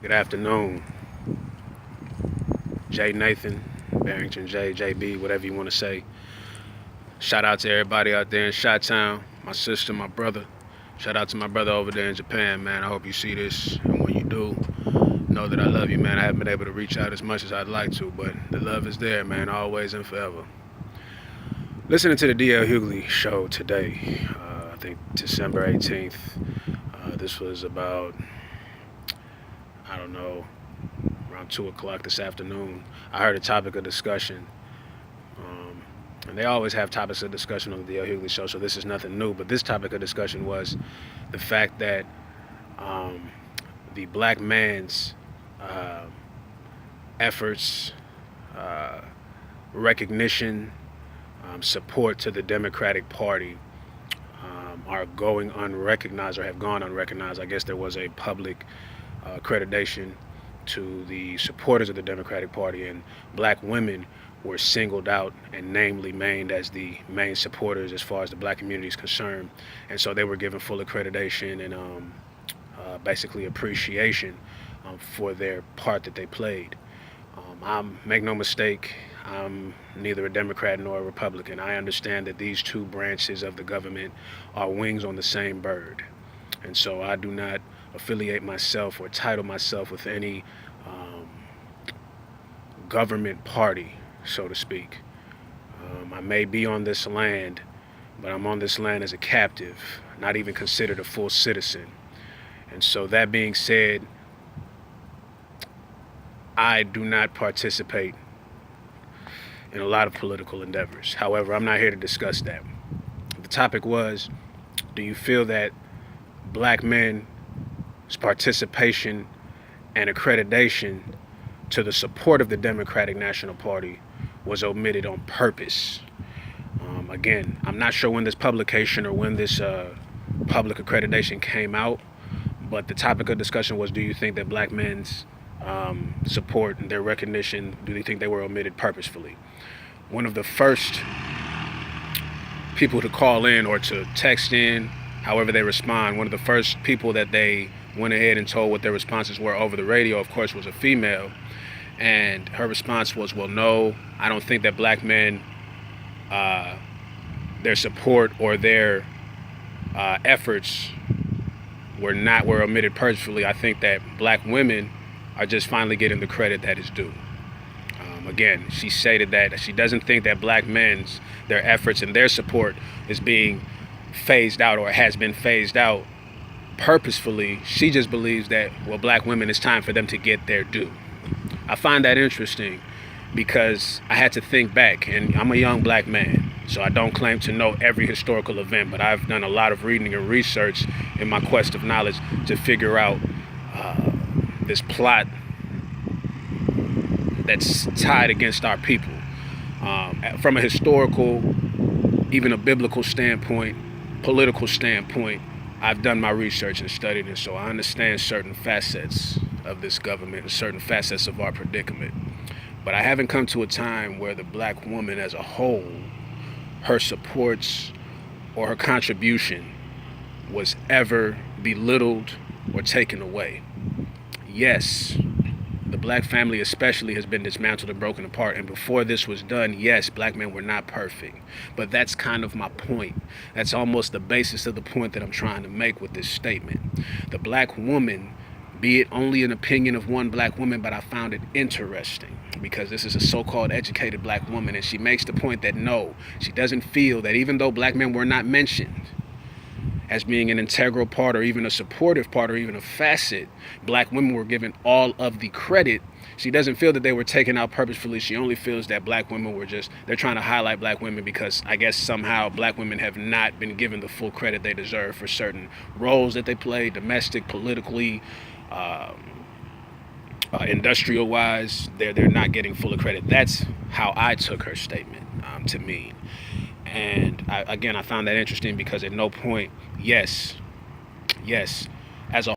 Good afternoon, Jay Nathan, Barrington J, JB, whatever you want to say. Shout out to everybody out there in Shot Town, my sister, my brother. Shout out to my brother over there in Japan, man. I hope you see this, and when you do, know that I love you, man. I haven't been able to reach out as much as I'd like to, but the love is there, man, always and forever. Listening to the DL Hughley show today, I think December 18th. This was about, I don't know, around 2 o'clock this afternoon. I heard a topic of discussion. And they always have topics of discussion on the DL Hughley show, so this is nothing new. But this topic of discussion was the fact that the black man's efforts, recognition, support to the Democratic Party are going unrecognized or have gone unrecognized. I guess there was a public accreditation to the supporters of the Democratic Party, and black women were singled out and namely named as the main supporters as far as the black community is concerned. And so they were given full accreditation and basically appreciation for their part that they played. Make no mistake, I'm neither a Democrat nor a Republican. I understand that these two branches of the government are wings on the same bird. And so I do not affiliate myself or title myself with any government party, so to speak. I may be on this land, but I'm on this land as a captive, not even considered a full citizen. And so that being said, I do not participate in a lot of political endeavors. However, I'm not here to discuss that. The topic was, do you feel that black men's participation and accreditation to the support of the Democratic National Party was omitted on purpose? Again, I'm not sure when this publication or when this public accreditation came out, but the topic of discussion was, do you think that black men's support and their recognition, do you think they were omitted purposefully? One of the first people to call in or to text in, however they respond, one of the first people that they went ahead and told what their responses were over the radio, of course, was a female. And her response was, well, no, I don't think that black men, their support or their efforts were omitted purposefully. I think that black women are just finally getting the credit that is due. Again, she stated that she doesn't think that black men's, their efforts and their support is being phased out or has been phased out purposefully. She just believes that, well, black women, it's time for them to get their due. I find that interesting because I had to think back, and I'm a young black man, so I don't claim to know every historical event, but I've done a lot of reading and research in my quest of knowledge to figure out this plot that's tied against our people. From a historical, even a biblical standpoint, political standpoint, I've done my research and studied it, so I understand certain facets of this government and certain facets of our predicament. But I haven't come to a time where the black woman as a whole, her supports or her contribution was ever belittled or taken away. Yes, the black family especially has been dismantled and broken apart. And before this was done, yes, black men were not perfect. But that's kind of my point. That's almost the basis of the point that I'm trying to make with this statement. The black woman, be it only an opinion of one black woman, but I found it interesting because this is a so-called educated black woman, and she makes the point that no, she doesn't feel that even though black men were not mentioned as being an integral part or even a supportive part or even a facet, black women were given all of the credit. She doesn't feel that they were taken out purposefully. She only feels that black women were they're trying to highlight black women because I guess somehow black women have not been given the full credit they deserve for certain roles that they play, domestic, politically, industrial wise. They're not getting full credit. That's how I took her statement to mean. And I found that interesting because at no point, yes, as a